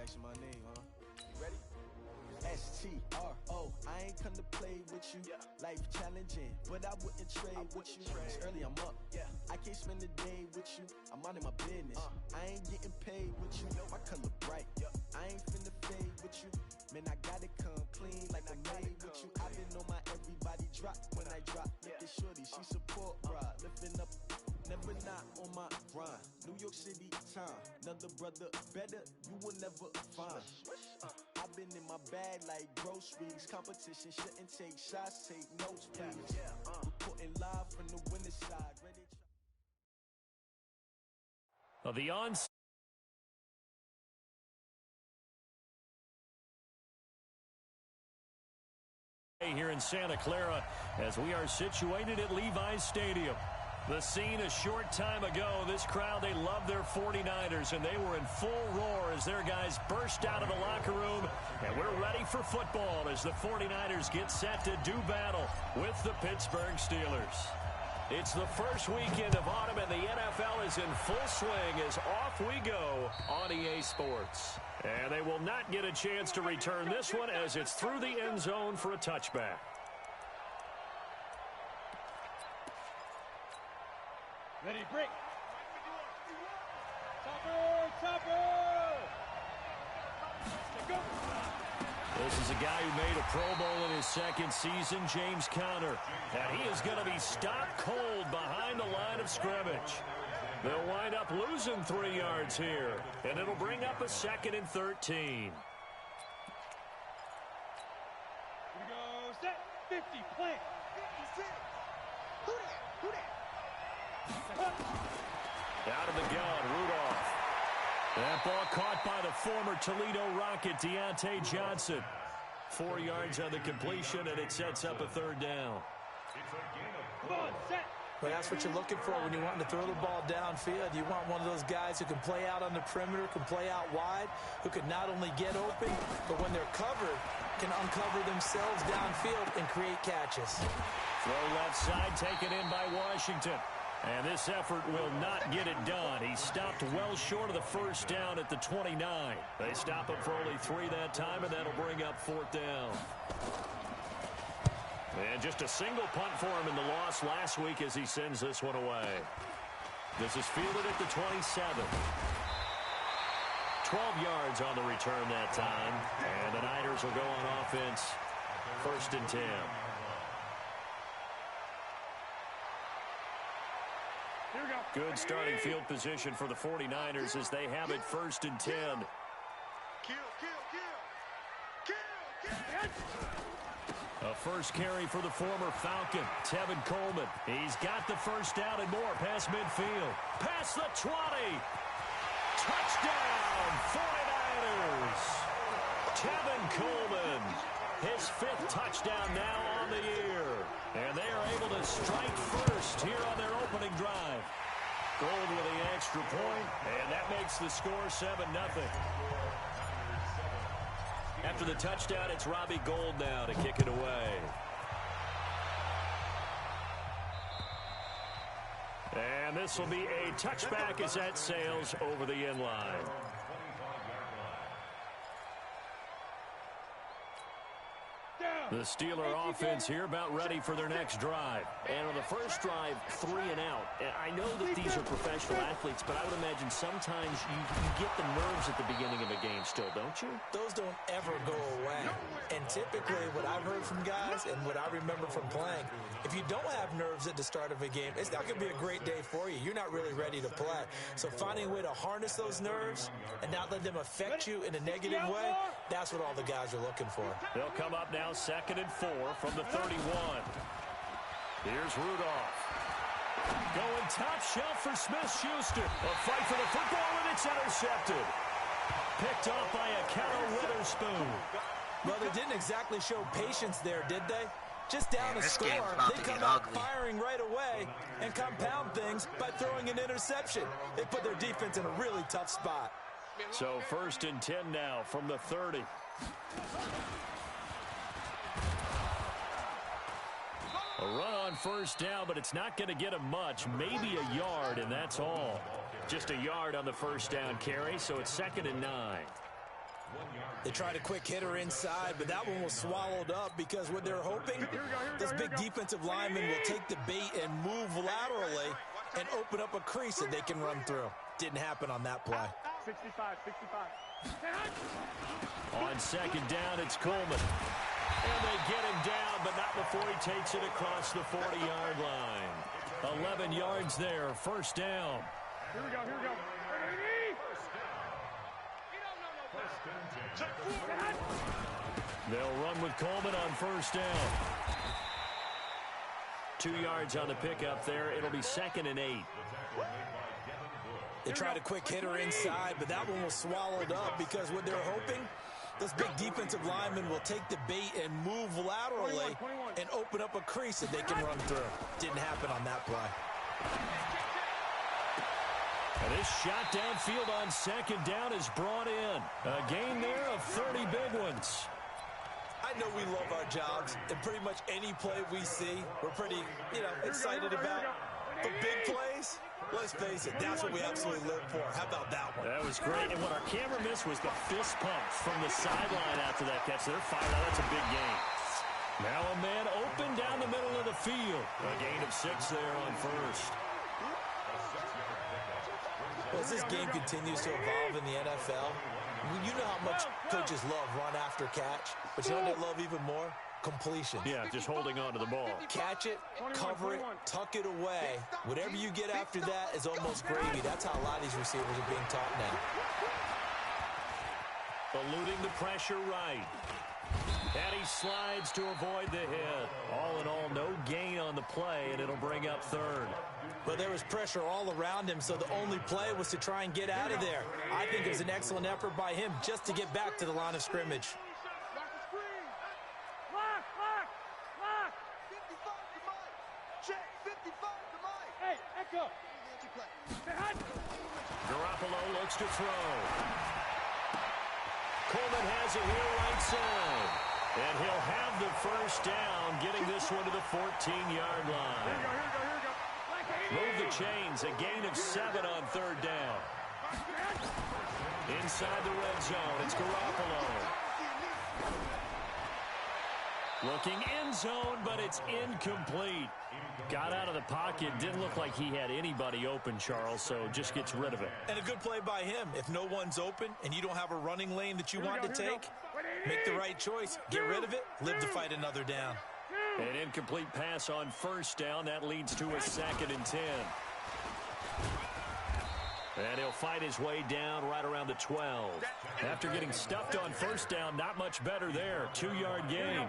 asking my name, huh? You ready? STRO, I ain't come to play with you. Life challenging, but I wouldn't trade with you. It's early, I'm up. I can't spend the day with you. I'm out of my business. I ain't getting paid with you. My color bright. I ain't finna fade with you. Man, I gotta come clean like I made with you. I been on my everybody drop when I drop. Look at shorty, she support, bruh. Lifting up, never not on my grind. New York City time, another brother better, you will never find. I've been in my bag like groceries. Competition shouldn't take shots, take notes, please. Reporting live from the winning side. Ready the onset here in Santa Clara as we are situated at Levi's Stadium. The scene a short time ago, this crowd, they love their 49ers, and they were in full roar as their guys burst out of the locker room. And we're ready for football as the 49ers get set to do battle with the Pittsburgh Steelers. It's the first weekend of autumn, and the NFL is in full swing as off we go on EA Sports. And they will not get a chance to return this one as it's through the end zone for a touchback. Ready, break. Topper. Go. This is a guy who made a Pro Bowl in his second season, James Conner. And he is going to be stopped cold behind the line of scrimmage. They'll wind up losing 3 yards here, and it'll bring up a 2nd and 13. Here we go, set, 50, plant. 56. Who that? Out of the gun, Rudolph. That ball caught by the former Toledo Rocket, Deontay Johnson. 4 yards on the completion, and it sets up a 3rd down. Come on, set. Well, that's what you're looking for when you're wanting to throw the ball downfield. You want one of those guys who can play out on the perimeter, can play out wide, who can not only get open, but when they're covered, can uncover themselves downfield and create catches. Throw left side, taken in by Washington. And this effort will not get it done. He stopped well short of the 1st down at the 29. They stop him for only 3 that time, and that'll bring up 4th down. And just a single punt for him in the loss last week as he sends this one away. This is fielded at the 27. 12 yards on the return that time. And the Niners will go on offense. 1st and 10. Good starting field position for the 49ers as they have it 1st and 10. Kill. A first carry for the former Falcon, Tevin Coleman. He's got the 1st down and more past midfield. Past the 20. Touchdown, 49ers. Tevin Coleman, his 5th touchdown now on the year. And they are able to strike first here on their opening drive. Gold with the extra point, and that makes the score 7-0. After the touchdown, it's Robbie Gould now to kick it away. And this will be a touchback as that sails over the end line. The Steeler offense here about ready for their next drive. And on the first drive, 3 and out. And I know that these are professional athletes, but I would imagine sometimes you get the nerves at the beginning of a game still, don't you? Those don't ever go away. And typically what I've heard from guys and what I remember from playing, if you don't have nerves at the start of a game, it's not going to be a great day for you. You're not really ready to play. So finding a way to harness those nerves and not let them affect you in a negative way, that's what all the guys are looking for. They'll come up now 2nd and 4 from the 31. Here's Rudolph. Going top shelf for Smith-Schuster. A fight for the football, and it's intercepted. Picked off by Akello Witherspoon. Well, they didn't exactly show patience there, did they? Just down a score, they come out firing right away and compound things by throwing an interception. They put their defense in a really tough spot. So 1st and 10 now from the 30. A run on 1st down, but it's not going to get him much. Maybe a yard, and that's all. Just a yard on the 1st down carry, so it's 2nd and 9. They tried a quick hitter inside, but that one was swallowed up because what they're hoping, this big defensive lineman will take the bait and move laterally and open up a crease that they can run through. Didn't happen on that play. 65. On second down, it's Coleman. And they get him down, but not before he takes it across the 40-yard line. 11 yards there, first down. Here we go. They'll run with Coleman on first down. 2 yards on the pickup there. It'll be 2nd and 8. They tried a quick hitter inside, but that one was swallowed up because what they're hoping, this big defensive lineman will take the bait and move laterally and open up a crease that they can run through. Didn't happen on that play. And this shot downfield on second down is brought in. A gain there of 30 big ones. I know we love our jobs, and pretty much any play we see, we're pretty, excited about. The big plays, let's face it, that's what we absolutely live for. How about that one? That was great. And what our camera missed was the fist pump from the sideline after that catch. They're fired out. That's a big gain. Now a man open down the middle of the field. A gain of 6 there on first. Well, as this game continues to evolve in the NFL, you know how much coaches love run after catch, but you know what they love even more? Completion. Yeah, just holding on to the ball. Catch it, cover it, tuck it away. Whatever you get after that is almost gravy. That's how a lot of these receivers are being taught now. Eluding the pressure right. And he slides to avoid the hit. All in all, no gain on the play, and it'll bring up 3rd. But there was pressure all around him, so the only play was to try and get out of there. I think it was an excellent effort by him just to get back to the line of scrimmage. Garoppolo looks to throw. Coleman has it here right side. And he'll have the first down, getting this one to the 14-yard line. Move the chains, a gain of 7 on 3rd down. Inside the red zone, it's Garoppolo. Looking end zone, but it's incomplete. Got out of the pocket, didn't look like he had anybody open, Charles, so just gets rid of it. And a good play by him. If no one's open and you don't have a running lane that you want to take, make the right choice. Get rid of it, live to fight another down. An incomplete pass on first down. That leads to a 2nd and 10. And he'll fight his way down right around the 12. After getting stuffed on first down, not much better there. 2-yard gain.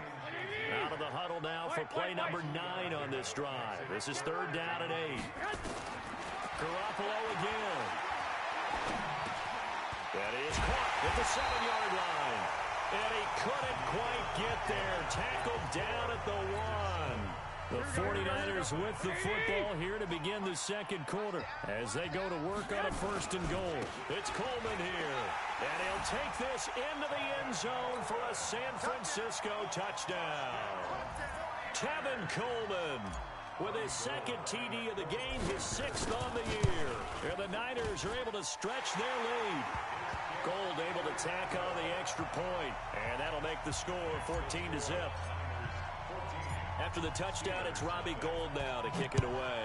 Out of the huddle now for play number 9 on this drive. This is 3rd down and 8. Garoppolo again. That is caught at the 7-yard line. And he couldn't quite get there. Tackled down at the 1. The 49ers with the football here to begin the second quarter as they go to work on a 1st and goal. It's Coleman here, and he'll take this into the end zone for a San Francisco touchdown. Tevin Coleman with his 2nd TD of the game, his 6th on the year. And the Niners are able to stretch their lead. Gold able to tack on the extra point, and that'll make the score 14-0. After the touchdown, it's Robbie Gould now to kick it away.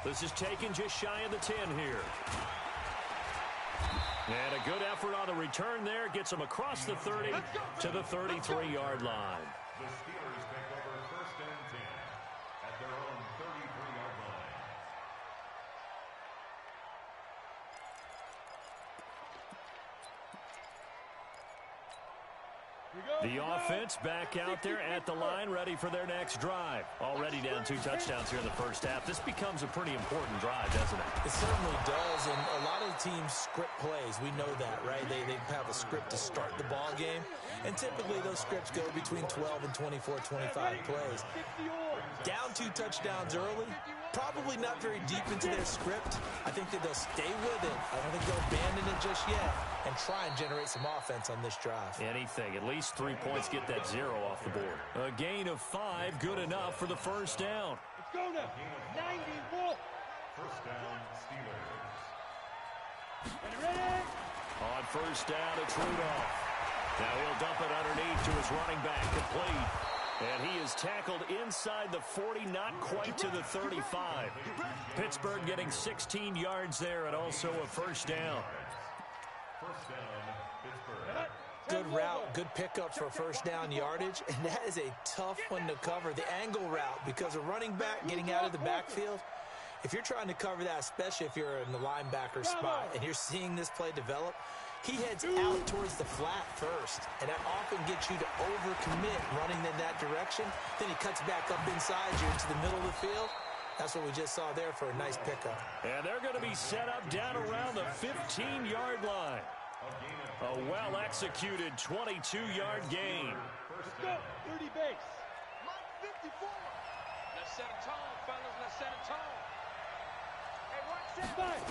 This is taken just shy of the 10 here. And a good effort on the return there. Gets him across the 30 to the 33-yard line. The Steelers take over 1st and 10 at their own 33-yard line. The offense back out there at the line, ready for their next drive. Already down 2 touchdowns here in the first half. This becomes a pretty important drive, doesn't it? It certainly does, and a lot of the teams script plays. We know that, right? They have a script to start the ball game, and typically those scripts go between 12 and 24, 25 plays. Down 2 touchdowns early, probably not very deep into their script. I think that they'll stay with it. I don't think they'll abandon it just yet and try and generate some offense on this drive. Anything. At least 3 points, get that 0 off the board. A gain of 5, good enough for the first down. Let's go now. 91. 1st down, Steelers. first down. It's Rudolph. Now he'll dump it underneath to his running back, complete. And he is tackled inside the 40, not quite to the 35. Pittsburgh getting 16 yards there and also a first down. First down, Pittsburgh. Good route, good pickup for first down yardage, and that is a tough one to cover, the angle route, because a running back getting out of the backfield, if you're trying to cover that, especially if you're in the linebacker spot and you're seeing this play develop, he heads out towards the flat first, and that often gets you to overcommit running in that direction. Then he cuts back up inside you into the middle of the field. That's what we just saw there for a nice pickup. And they're going to be set up down around the 15-yard line. A well-executed 22-yard gain. Let's go, 30 base. 54. Let's set a tone, fellas. Let's set a tone. Hey, watch that. Five.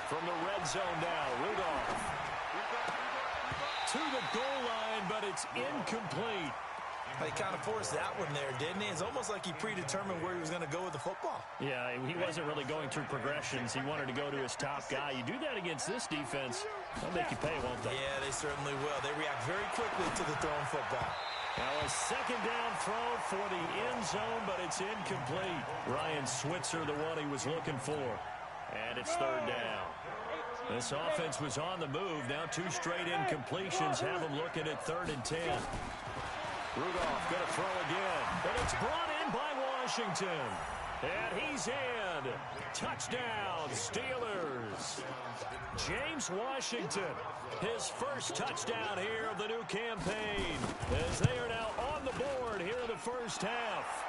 From the red zone now, Rudolph. To the goal line, but it's incomplete. He kind of forced that one there, didn't he? It's almost like he predetermined where he was going to go with the football. Yeah, he wasn't really going through progressions. He wanted to go to his top guy. You do that against this defense, they'll make you pay, won't they? Yeah, they certainly will. They react very quickly to the thrown football. Now a second down throw for the end zone, but it's incomplete. Ryan Switzer, the one he was looking for. And it's third down. This offense was on the move. Now two straight incompletions have them looking at 3rd and 10. Rudolph going to throw again, but it's brought in by Washington. And he's in. Touchdown, Steelers. James Washington, his first touchdown here of the new campaign, as they are now on the board here in the first half.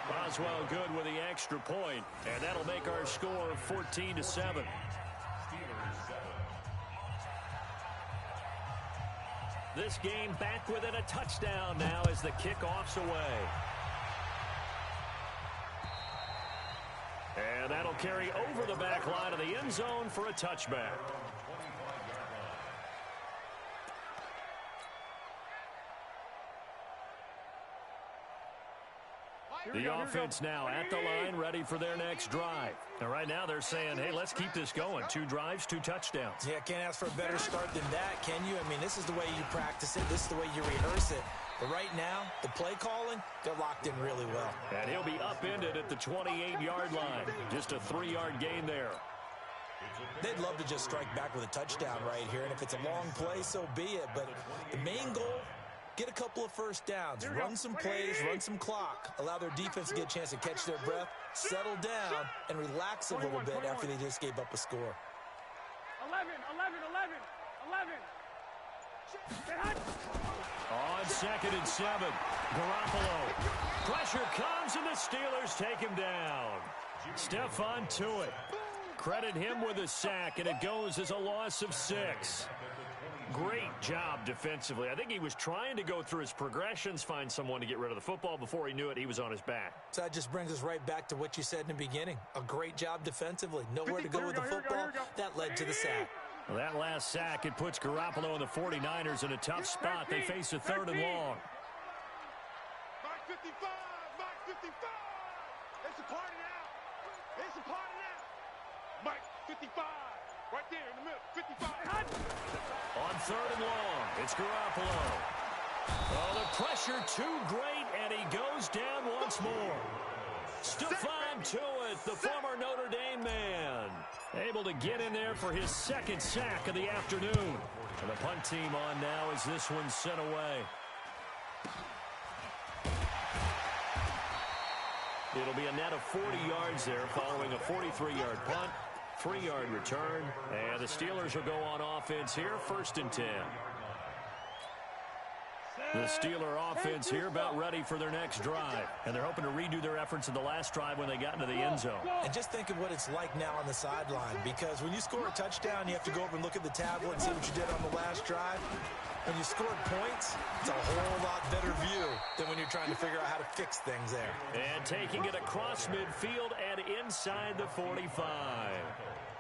Boswell good with the extra point, and that'll make our score 14-7. This game back within a touchdown now as the kickoff's away. And that'll carry over the back line of the end zone for a touchback. The offense now at the line, ready for their next drive. And right now they're saying, hey, let's keep this going. 2 drives, 2 touchdowns. Yeah, can't ask for a better start than that, can you? I mean, this is the way you practice it. This is the way you rehearse it. But right now, the play calling, they're locked in really well. And he'll be upended at the 28-yard line. Just a 3-yard gain there. They'd love to just strike back with a touchdown right here. And if it's a long play, so be it. But the main goal, get a couple of first downs, run some plays, run some clock, allow their defense to get a chance to catch their breath, settle down, and relax a little bit after they just gave up a score. 11. On 2nd and 7, Garoppolo. Pressure comes, and the Steelers take him down. Stephon Tuitt. Credit him with a sack, and it goes as a loss of 6. Great job defensively. I think he was trying to go through his progressions, find someone to get rid of the football. Before he knew it, he was on his back. So that just brings us right back to what you said in the beginning. A great job defensively. Nowhere to go with the football. That led to the sack. Well, that last sack, it puts Garoppolo and the 49ers in a tough spot. They face a 3rd and long. Mark 55. It's a party now. Mike 55. Right there in the middle. 55. On 3rd and long, it's Garoppolo. Oh, the pressure too great, and he goes down once more. Stephon Tuitt, the former Notre Dame man, able to get in there for his 2nd sack of the afternoon. And the punt team on now as this one's sent away. It'll be a net of 40 yards there following a 43-yard punt. 3-yard return, and the Steelers will go on offense here, 1st and 10. The Steeler offense here about ready for their next drive, and they're hoping to redo their efforts in the last drive when they got into the end zone. And just think of what it's like now on the sideline, because when you score a touchdown, you have to go over and look at the tablet and see what you did on the last drive. When you scored points, it's a whole lot better view than when you're trying to figure out how to fix things there. And taking it across midfield and inside the 45.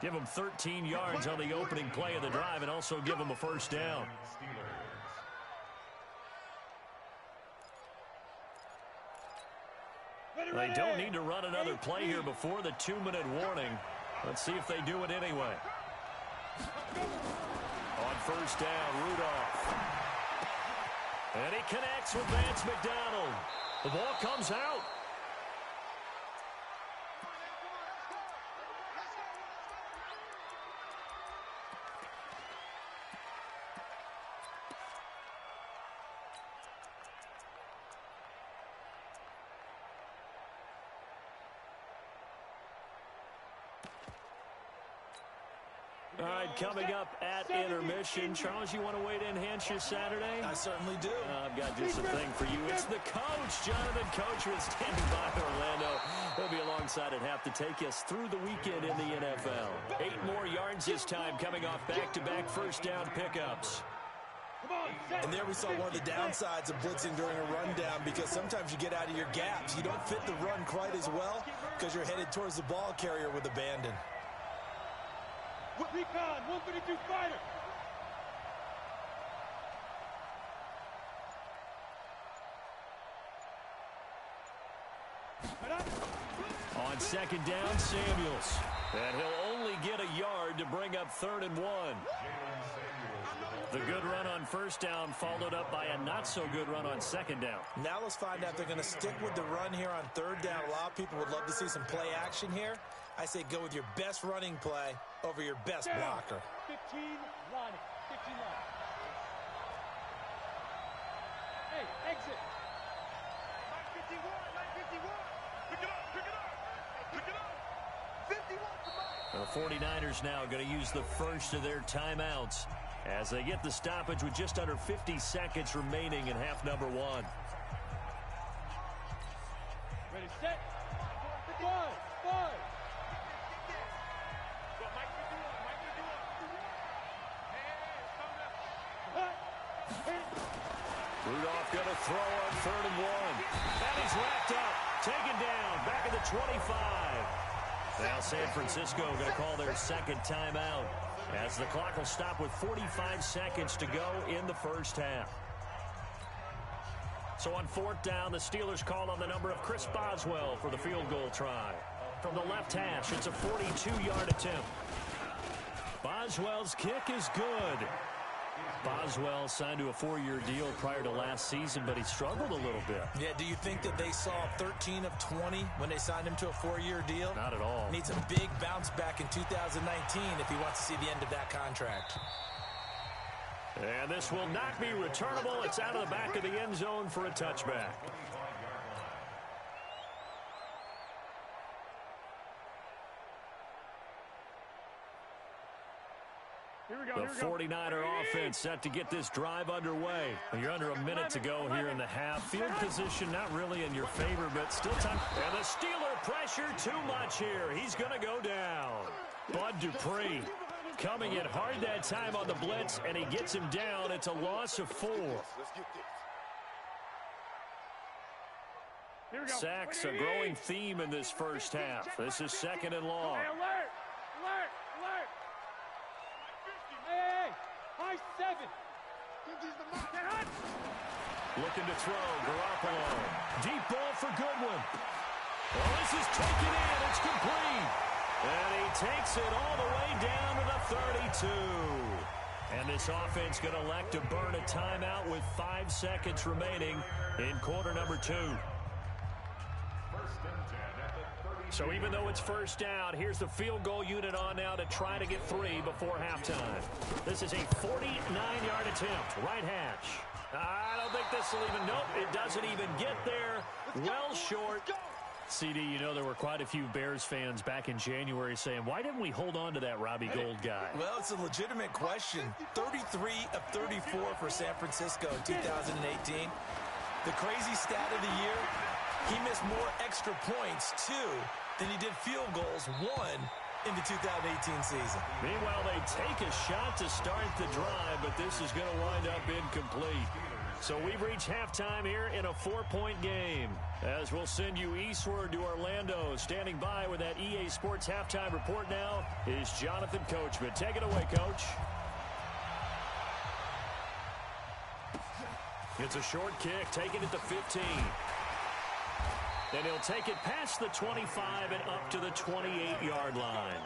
Give them 13 yards on the opening play of the drive and also give them a first down. They don't need to run another play here before the 2-minute warning. Let's see if they do it anyway. On first down, Rudolph. And he connects with Vance McDonald. The ball comes out. All right, coming up at intermission. Charles, you want to wait to enhance your Saturday? I certainly do. I've got just a thing for you. It's the coach, Jonathan Coachman, standing by Orlando. He'll be alongside at half to take us through the weekend in the NFL. 8 more yards this time, coming off back-to-back first down pickups. And there we saw one of the downsides of blitzing during a rundown, because sometimes you get out of your gaps. You don't fit the run quite as well because you're headed towards the ball carrier with abandon. Recon, 132 fighter. On second down, Samuels. And he'll only get a yard to bring up 3rd and 1. The good run on first down followed up by a not-so-good run on second down. Now let's find out if they're going to stick with the run here on 3rd down. A lot of people would love to see some play action here. I say go with your best running play over your best blocker. 15 line. 15 line. Hey, exit. 951, 951. Pick it up, pick it up. Pick it up. 51 for Mike. The 49ers now going to use the first of their timeouts as they get the stoppage with just under 50 seconds remaining in half number 1. Ready, set. 5. Rudolph going to throw on 3rd and 1. And he's wrapped up. Taken down. Back at the 25. Now San Francisco going to call their second timeout as the clock will stop with 45 seconds to go in the first half. So on 4th down, the Steelers call on the number of Chris Boswell for the field goal try. From the left hash, it's a 42-yard attempt. Boswell's kick is good. Boswell signed to a 4-year deal prior to last season, but he struggled a little bit. Yeah, do you think that they saw 13 of 20 when they signed him to a 4-year deal? Not at all. Needs a big bounce back in 2019 if he wants to see the end of that contract. And this will not be returnable. It's out of the back of the end zone for a touchback. The 49er offense set to get this drive underway. You're under a minute to go here in the half. Field position not really in your favor, but still time. And the Steeler pressure too much here. He's going to go down. Bud Dupree coming in hard that time on the blitz, and he gets him down. It's a loss of 4. Sacks a growing theme in this first half. This is 2nd and long. Hey, alert! Hey! High 7! Looking to throw, Garoppolo. Deep ball for Goodwin. Well, this is taken in. It's complete. And he takes it all the way down to the 32. And this offense going to elect to burn a timeout with 5 seconds remaining in quarter number 2. So even though it's first down, here's the field goal unit on now to try to get 3 before halftime. This is a 49-yard attempt. Right hash. I don't think this will even, nope, it doesn't even get there. Well short. CD, you know there were quite a few Bears fans back in January saying, why didn't we hold on to that Robbie Gould guy? Well, it's a legitimate question. 33 of 34 for San Francisco in 2018. The crazy stat of the year, he missed more extra points, 2, than he did field goals, 1 in the 2018 season. Meanwhile, they take a shot to start the drive, but this is going to wind up incomplete. So we've reached halftime here in a 4-point game. As we'll send you eastward to Orlando. Standing by with that EA Sports halftime report now is Jonathan Coachman. Take it away, Coach. It's a short kick, taking it to 15. And he'll take it past the 25 and up to the 28-yard line.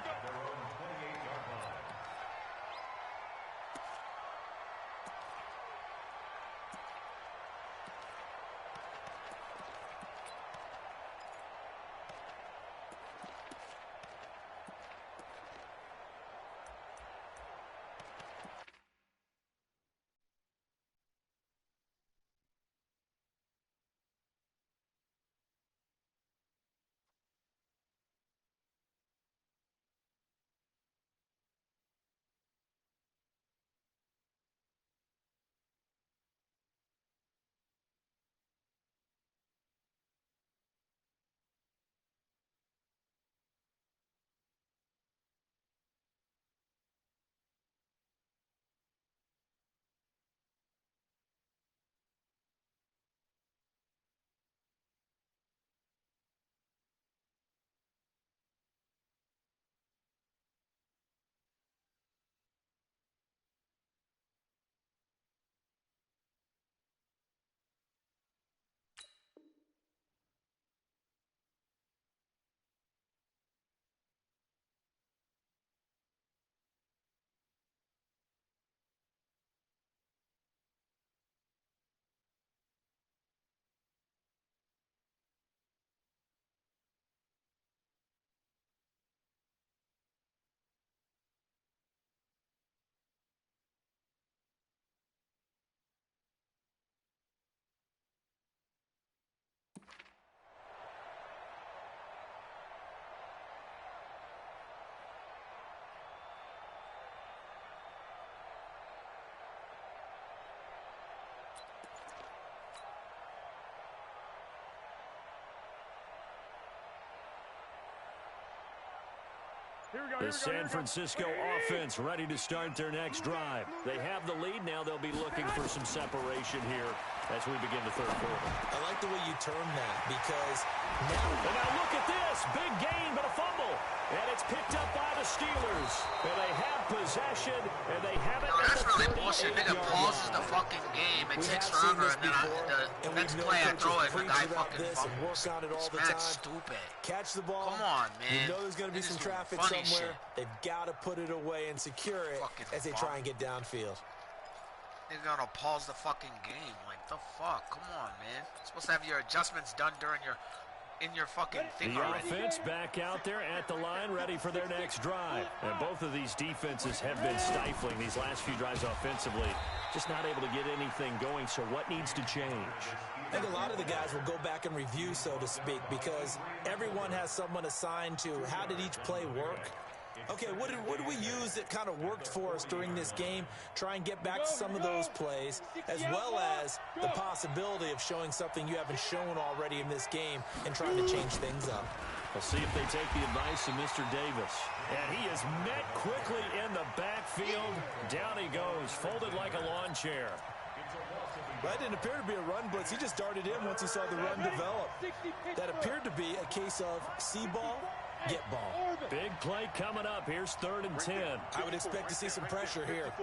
The San Francisco offense ready to start their next drive. They have the lead now. They'll be looking for some separation here as we begin the third quarter. I like the way you term that because now... And now look at this. Big gain, but a fumble. And it's picked up by the Steelers. And they have possession, and they have it. No, that's really bullshit. Nigga pauses the fucking game. It takes forever, and then the next play I throw it, and the guy fucking fumbles. That's stupid. Catch the ball. Come on, man. You know there's going to be some traffic somewhere. Shit. They've got to put it away and secure it as they try and get downfield. They're going to pause the fucking game. Like, the fuck? Come on, man. You're supposed to have your adjustments done during your fucking thing already. The offense back out there at the line, ready for their next drive. And both of these defenses have been stifling these last few drives offensively. Just not able to get anything going, so what needs to change? I think a lot of the guys will go back and review, so to speak, because everyone has someone assigned to how did each play work. Okay, what did we use that kind of worked for us during this game? Try and get back to some of those plays, as well as the possibility of showing something you haven't shown already in this game and trying to change things up. We'll see if they take the advice of Mr. Davis. And he is met quickly in the backfield. Down he goes, folded like a lawn chair. That didn't appear to be a run blitz. He just darted in once he saw the run develop. That appeared to be a case of see ball, get ball. Big play coming up. Here's 3rd and 10. I would expect to see some pressure here.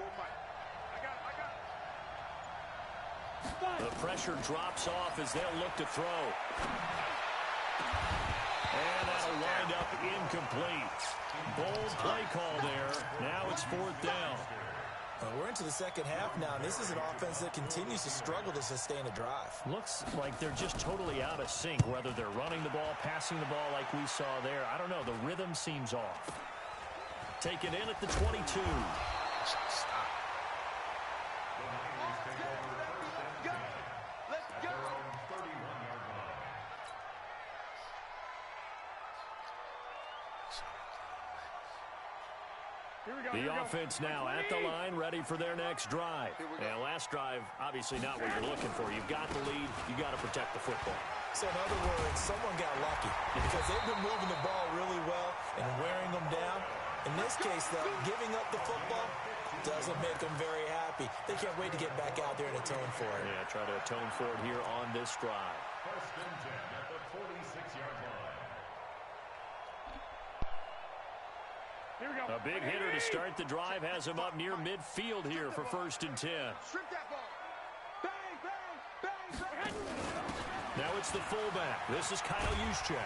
The pressure drops off as they'll look to throw. And that'll wind up incomplete. Bold play call there. Now it's 4th down. We're into the second half now, and this is an offense that continues to struggle to sustain a drive. Looks like they're just totally out of sync, whether they're running the ball, passing the ball like we saw there. I don't know. The rhythm seems off. Taken in at the 22. Stop. The offense now at the line, ready for their next drive. And last drive, obviously not what you're looking for. You've got the lead. You've got to protect the football. So in other words, someone got lucky because they've been moving the ball really well and wearing them down. In this case, though, giving up the football doesn't make them very happy. They can't wait to get back out there and atone for it. Yeah, try to atone for it here on this drive. 1st and 10 at the 46-yard line. A big hitter to start the drive has him up near midfield here for 1st and 10. Now it's the fullback. This is Kyle Juszczyk.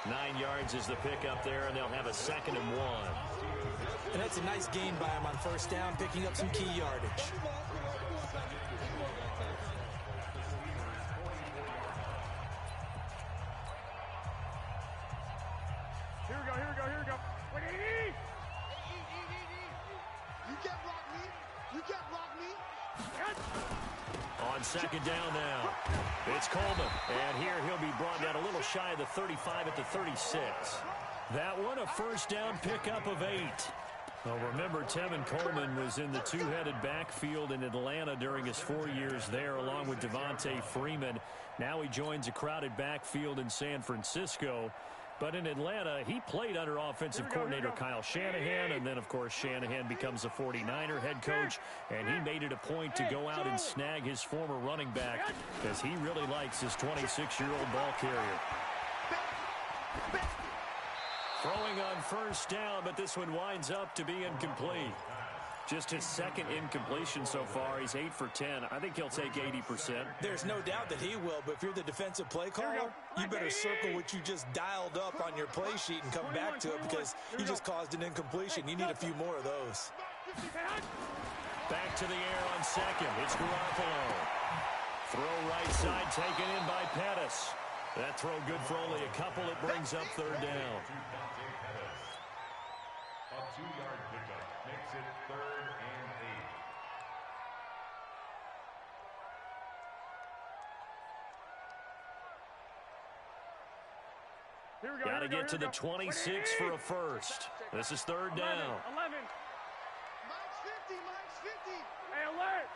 9 yards is the pickup there, and they'll have a 2nd and 1. And that's a nice gain by him on 1st down, picking up some key yardage. Here we go. Wait, you can't block me. On 2nd down now, it's Coleman. And here he'll be brought down a little shy of the 35 at the 36. That one a 1st down pickup of 8. Well, remember, Tevin Coleman was in the two-headed backfield in Atlanta during his 4 years there, along with Devontae Freeman. Now he joins a crowded backfield in San Francisco. But in Atlanta, he played under offensive coordinator Kyle Shanahan, and then, of course, Shanahan becomes a 49er head coach, and he made it a point to go out and snag his former running back because he really likes his 26-year-old ball carrier. Throwing on 1st down, but this one winds up to be incomplete. Just his 2nd incompletion so far. He's 8 for 10. I think he'll take 80%. There's no doubt that he will, but if you're the defensive play caller, you better circle what you just dialed up on your play sheet and come back to it because you just caused an incompletion. You need a few more of those. Back to the air on 2nd. It's Garoppolo. Throw right side taken in by Pettis. That throw good for only a couple. It brings up 3rd down. A 2-yard pickup makes it 3rd and 8. Got to get to the 26 for a 1st. This is 3rd down. 11. Mine's 50. Hey, alert.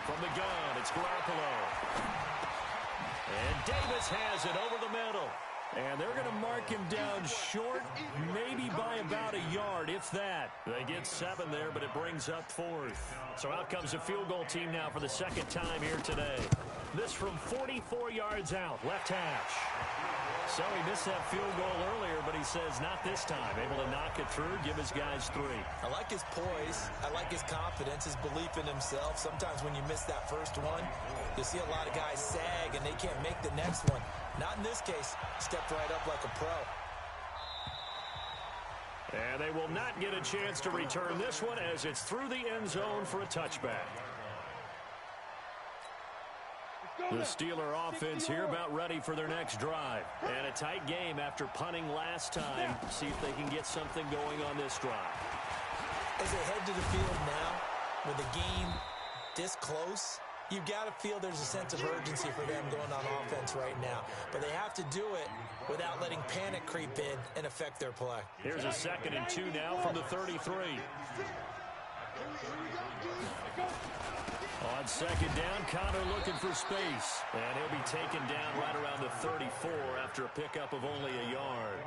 From the gun, it's Garoppolo. And Davis has it over the middle. And they're going to mark him down short, maybe by about a yard, if that. They get 7 there, but it brings up 4th. So out comes a field goal team now for the second time here today. This from 44 yards out, left hash. So he missed that field goal earlier, but he says not this time. Able to knock it through, give his guys 3. I like his poise. I like his confidence, his belief in himself. Sometimes when you miss that first one, you see a lot of guys sag and they can't make the next one. Not in this case. Stepped right up like a pro. And they will not get a chance to return this one as it's through the end zone for a touchback. The Steeler offense here about ready for their next drive. And a tight game after punting last time. See if they can get something going on this drive. As they head to the field now, with the game this close, you've got to feel there's a sense of urgency for them going on offense right now. But they have to do it without letting panic creep in and affect their play. Here's a 2nd and 2 now from the 33. On 2nd down, Connor looking for space. And he'll be taken down right around the 34 after a pickup of only a yard.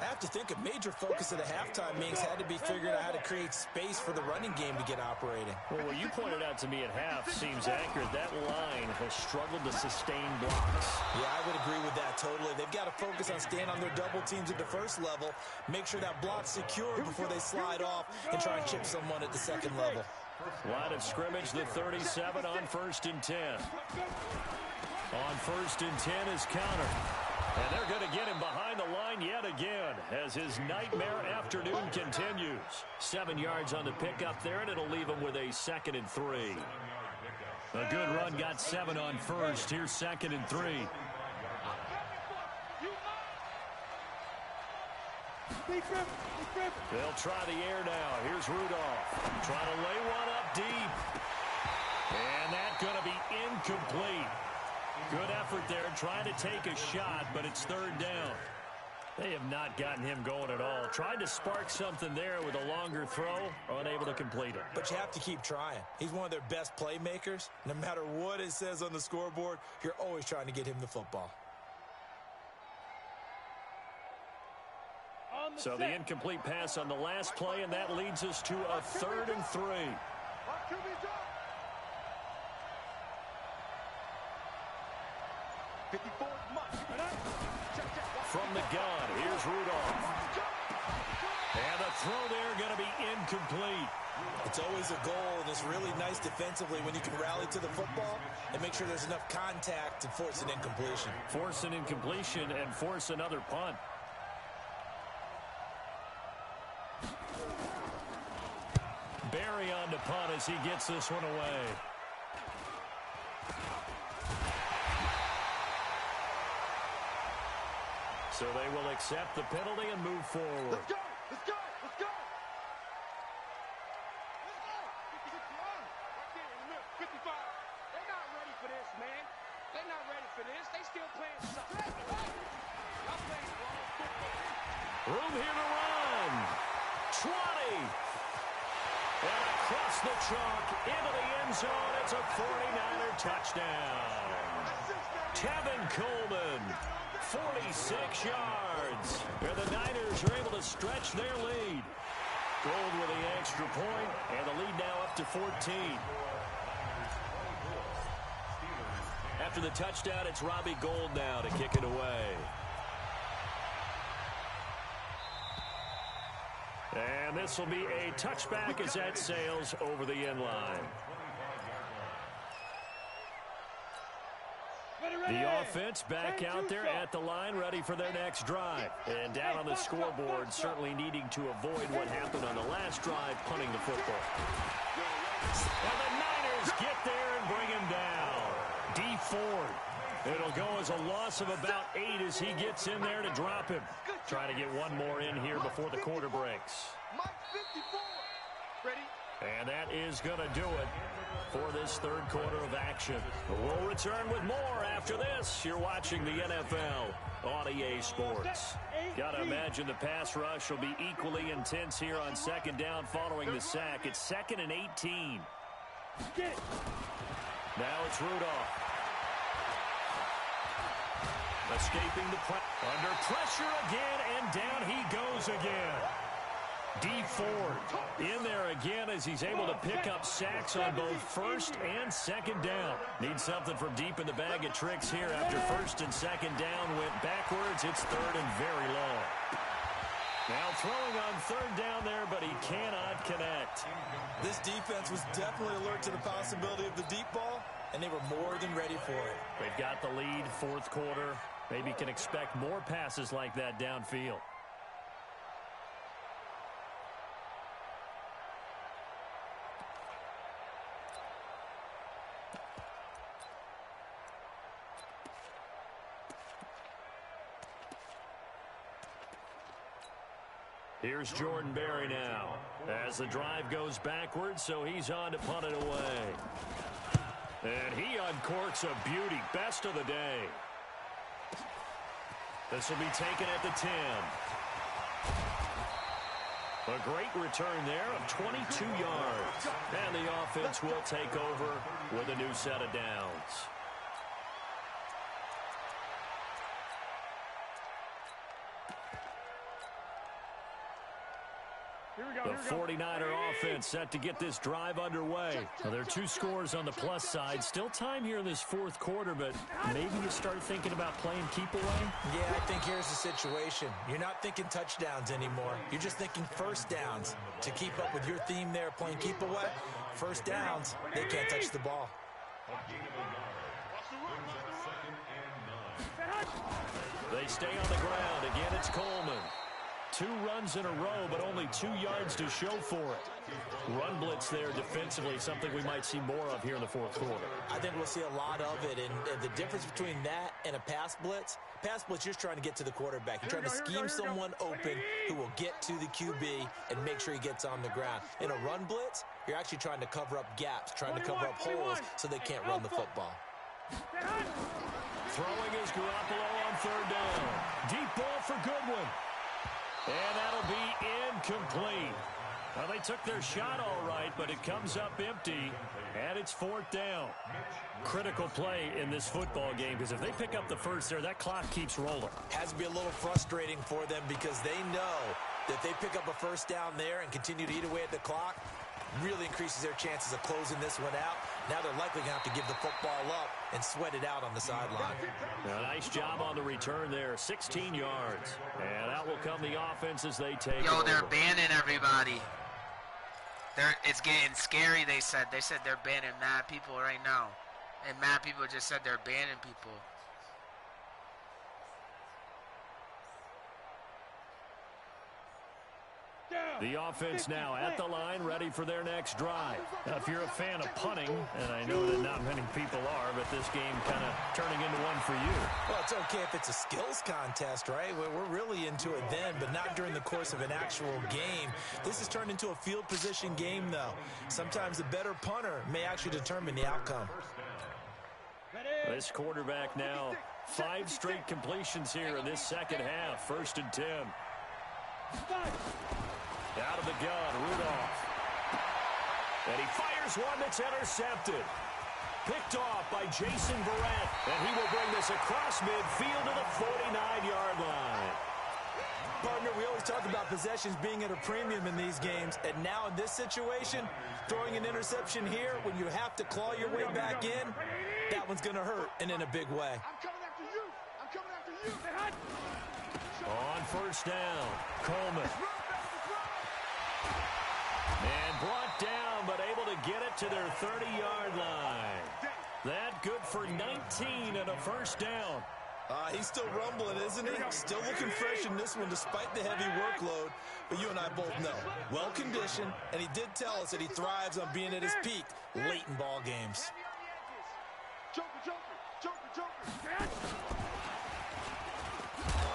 I have to think a major focus of the halftime meetings had to be figuring out how to create space for the running game to get operating. Well, what you pointed out to me at half seems accurate. That line has struggled to sustain blocks. Yeah, I would agree with that totally. They've got to focus on staying on their double teams at the first level, make sure that block's secure before they slide off and try and chip someone at the second level. Line of scrimmage, the 37 on 1st and 10. On 1st and 10 is Connor. And they're going to get him behind the line yet again as his nightmare afternoon continues. 7 yards on the pickup there, and it'll leave him with a 2nd and 3. A good run, got 7 on 1st. Here's 2nd and 3. They'll try the air now. Here's Rudolph. Trying to lay one up deep. And that's going to be incomplete. Good effort there, trying to take a shot, but it's 3rd down. They have not gotten him going at all. Tried to spark something there with a longer throw, unable to complete it. But you have to keep trying. He's one of their best playmakers. No matter what it says on the scoreboard, you're always trying to get him the football. So the incomplete pass on the last play, and that leads us to a 3rd and 3. From the gun, here's Rudolph. And the throw there going to be incomplete. It's always a goal, and it's really nice defensively when you can rally to the football and make sure there's enough contact to force an incompletion. Force an incompletion and force another punt. Barry on the punt as he gets this one away. So they will accept the penalty and move forward. Let's go! Let's go! Let's go! 55. They're not ready for this, man. They're not ready for this. They still playing something. Y'all playing wrong football. Room here to run. 20. And across the chalk into the end zone. It's a 49er touchdown. Tevin Coleman. 46 yards. And the Niners are able to stretch their lead. Gold with the extra point, and the lead now up to 14. After the touchdown, it's Robbie Gould now to kick it away. And this will be a touchback as that sails over the end line. The offense back out there at the line, ready for their next drive. And down on the scoreboard, certainly needing to avoid what happened on the last drive, punting the football. And the Niners get there and bring him down. D Ford. It'll go as a loss of about 8 as he gets in there to drop him. Trying to get one more in here before the quarter breaks. And that is going to do it for this third quarter of action. We'll return with more after this. You're watching the NFL on EA Sports. Got to imagine the pass rush will be equally intense here on second down following the sack. It's 2nd and 18. Now it's Rudolph. Escaping the under pressure again, and down he goes again. D Ford in there again as he's able to pick up sacks on both first and second down. Needs something from deep in the bag of tricks here after first and second down went backwards. It's third and very long. Now throwing on third down there, but he cannot connect. This defense was definitely alert to the possibility of the deep ball, and they were more than ready for it. They've got the lead, fourth quarter. Maybe can expect more passes like that downfield. Here's Jordan Berry now as the drive goes backwards, so he's on to punt it away. And he uncorks a beauty, best of the day. This will be taken at the 10. A great return there of 22 yards. And the offense will take over with a new set of downs. The 49er offense set to get this drive underway. Well, there are two scores on the plus side. Still time here in this fourth quarter, but maybe you start thinking about playing keep away? Yeah, I think here's the situation. You're not thinking touchdowns anymore. You're just thinking first downs. To keep up with your theme there, playing keep away, first downs, they can't touch the ball. They stay on the ground. Again, it's Coleman. 2 runs in a row, but only 2 yards to show for it. Run blitz there defensively, something we might see more of here in the fourth quarter. I think we'll see a lot of it, and the difference between that and a pass blitz, you're just trying to get to the quarterback. You're trying to scheme someone open who will get to the QB and make sure he gets on the ground. In a run blitz, you're actually trying to cover up gaps, trying to cover up holes so they can't run the football. Throwing is Garoppolo on third down. Deep ball for Goodwin. And that'll be incomplete. Well, they took their shot all right, but it comes up empty, and it's fourth down. Critical play in this football game, because if they pick up the first there, that clock keeps rolling. Has to be a little frustrating for them because they know that they pick up a first down there and continue to eat away at the clock, really increases their chances of closing this one out. Now they're likely going to have to give the football up and sweat it out on the sideline. Nice job on the return there, 16 yards. And out will come the offense as they take Yo, over. they're banning everybody. It's getting scary, they said. They said they're banning mad people right now. And mad people just said they're banning people. The offense now at the line, ready for their next drive. Now, if you're a fan of punting, and I know that not many people are, but this game kind of turning into one for you. Well, it's okay if it's a skills contest, right? We're really into it then, but not during the course of an actual game. This has turned into a field position game, though. Sometimes the better punter may actually determine the outcome. This quarterback now, 5 straight completions here in this second half. First and 10. Out of the gun, Rudolph. And he fires one that's intercepted. Picked off by Jason Verrett. And he will bring this across midfield to the 49-yard line. Partner, we always talk about possessions being at a premium in these games. And now in this situation, throwing an interception here when you have to claw your way back in, that one's going to hurt, and in a big way. I'm coming after you. I'm coming after you. On first down, Coleman. And brought down, but able to get it to their 30-yard line. That good for 19 and a first down. He's still rumbling, isn't he? Still looking fresh in this one despite the heavy workload. But you and I both know, well-conditioned, and he did tell us that he thrives on being at his peak late in ball games.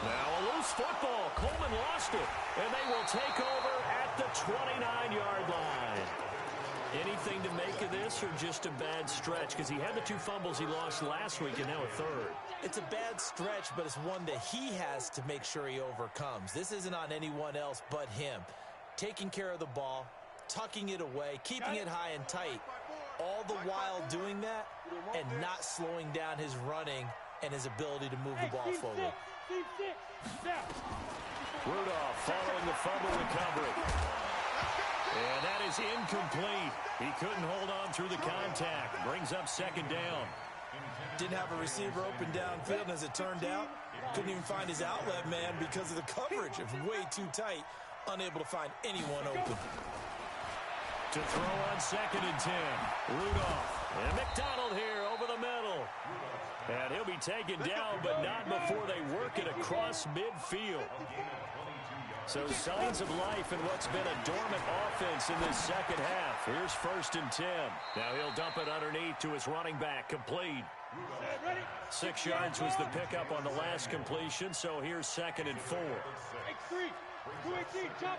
Now a loose football. Coleman lost it, and they will take over at the 29-yard line. Anything to make of this, or just a bad stretch? Because he had the 2 fumbles he lost last week, and now a third. It's a bad stretch, but it's one that he has to make sure he overcomes. This isn't on anyone else but him. Taking care of the ball, tucking it away, keeping it high and tight, all the while doing that and not slowing down his running and his ability to move the ball forward. Rudolph following the fumble recovery. And that is incomplete. He couldn't hold on through the contact. Brings up second down. Didn't have a receiver open downfield, and as it turned out, couldn't even find his outlet man because of the coverage. It was way too tight, unable to find anyone open. To throw on 2nd and 10. Rudolph. And McDonald here over the middle. And he'll be taken down, but not before they work it across midfield. So signs of life in what's been a dormant offense in this second half. Here's 1st and 10. Now he'll dump it underneath to his running back. Complete. 6 yards was the pickup on the last completion, so here's 2nd and 4. X3, 218, jump.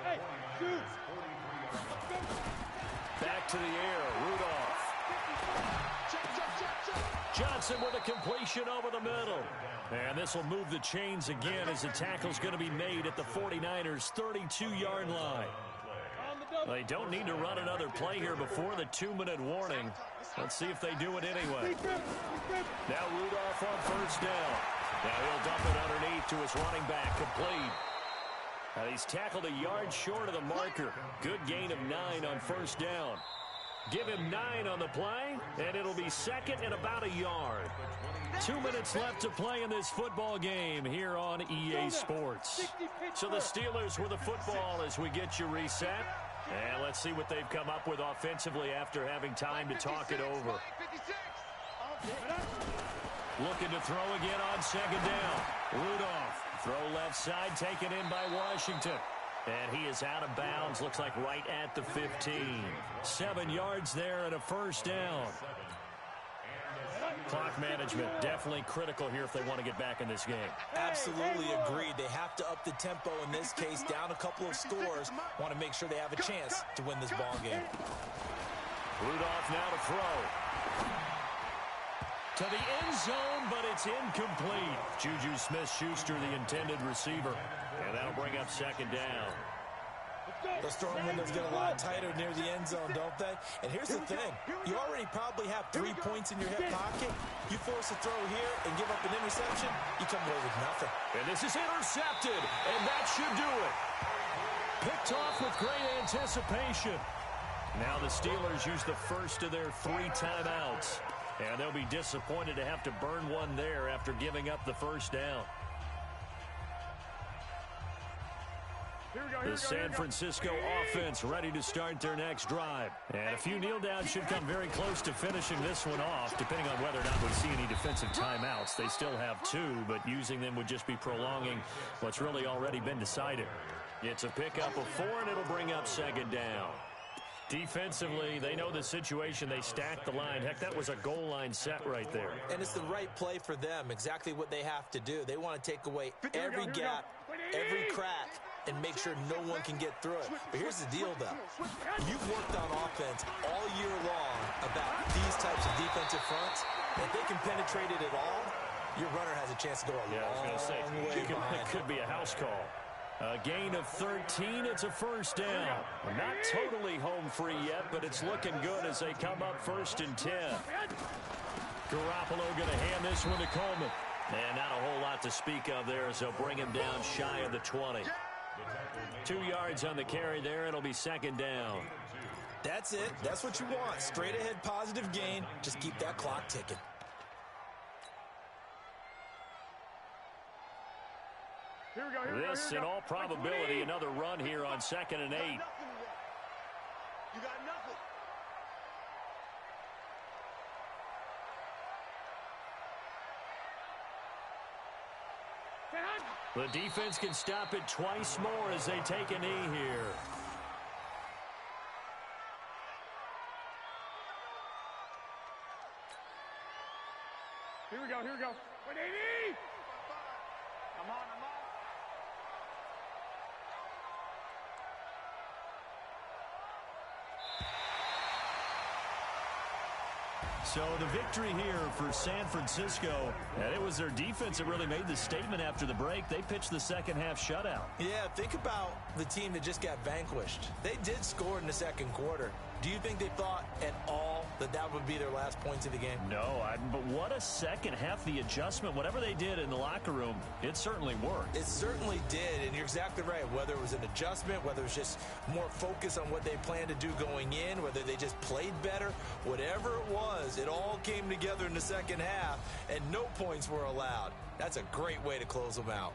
Hey, shoot. Back to the air, Rudolph. Johnson with a completion over the middle. And this will move the chains again as the tackle's going to be made at the 49ers' 32-yard line. They don't need to run another play here before the 2-minute warning. Let's see if they do it anyway. Now Rudolph on 1st down. Now he'll dump it underneath to his running back. Complete. Now he's tackled a yard short of the marker. Good gain of 9 on 1st down. Give him 9 on the play, and it'll be 2nd and about a yard. 2 minutes left to play in this football game here on EA Sports. So the Steelers with the football as we get you reset. And let's see what they've come up with offensively after having time to talk it over. Looking to throw again on 2nd down. Rudolph. Throw left side, taken in by Washington. And he is out of bounds, looks like right at the 15. 7 yards there and a 1st down. Clock management definitely critical here if they want to get back in this game. Absolutely agreed. They have to up the tempo in this case, down a couple of scores. Want to make sure they have a chance to win this ball game. Rudolph now to throw. To the end zone, but it's incomplete. Juju Smith-Schuster, the intended receiver. And that'll bring up 2nd down. Those throwing windows get a lot tighter near the end zone, don't they? And here's the thing. You already probably have 3 points in your hip pocket. You force a throw here and give up an interception, you come away with nothing. And this is intercepted, and that should do it. Picked off with great anticipation. Now the Steelers use the first of their 3 timeouts. And they'll be disappointed to have to burn one there after giving up the 1st down. The San Francisco offense ready to start their next drive. And a few kneel downs should come very close to finishing this one off, depending on whether or not we see any defensive timeouts. They still have 2, but using them would just be prolonging what's really already been decided. It's a pickup of 4, and it'll bring up 2nd down. Defensively, they know the situation. They stack the line. Heck, that was a goal line set right there. And it's the right play for them, exactly what they have to do. They want to take away every gap, every crack, and make sure no one can get through it. But here's the deal, though. You've worked on offense all year long about these types of defensive fronts. If they can penetrate it at all, your runner has a chance to go a long way behind. It could be a house call. A gain of 13, it's a 1st down. Not totally home free yet, but it's looking good as they come up 1st and 10. Garoppolo going to hand this one to Coleman. And not a whole lot to speak of there as they'll bring him down shy of the 20. 2 yards on the carry there. It'll be 2nd down. That's it. That's what you want. Straight ahead positive gain. Just keep that clock ticking. This, in all probability, another run here on 2nd and 8. You got nothing. The defense can stop it twice more as they take a knee here. Here we go. 180. I'm on. So the victory here for San Francisco, and it was their defense that really made the statement after the break. They pitched the second half shutout. Yeah, think about the team that just got vanquished. They did score in the second quarter, Do you think they thought at all that that would be their last points of the game? No, but what a second half. The adjustment, whatever they did in the locker room, it certainly worked. It certainly did, and you're exactly right. Whether it was an adjustment, whether it was just more focus on what they planned to do going in, whether they just played better, whatever it was, it all came together in the second half, and no points were allowed. That's a great way to close them out.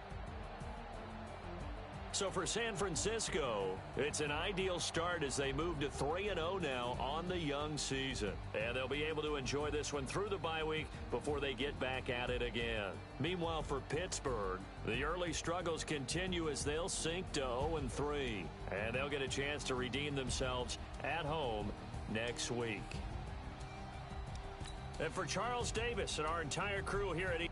So for San Francisco, it's an ideal start as they move to 3-0 now on the young season. And they'll be able to enjoy this one through the bye week before they get back at it again. Meanwhile, for Pittsburgh, the early struggles continue as they'll sink to 0-3. And they'll get a chance to redeem themselves at home next week. And for Charles Davis and our entire crew here at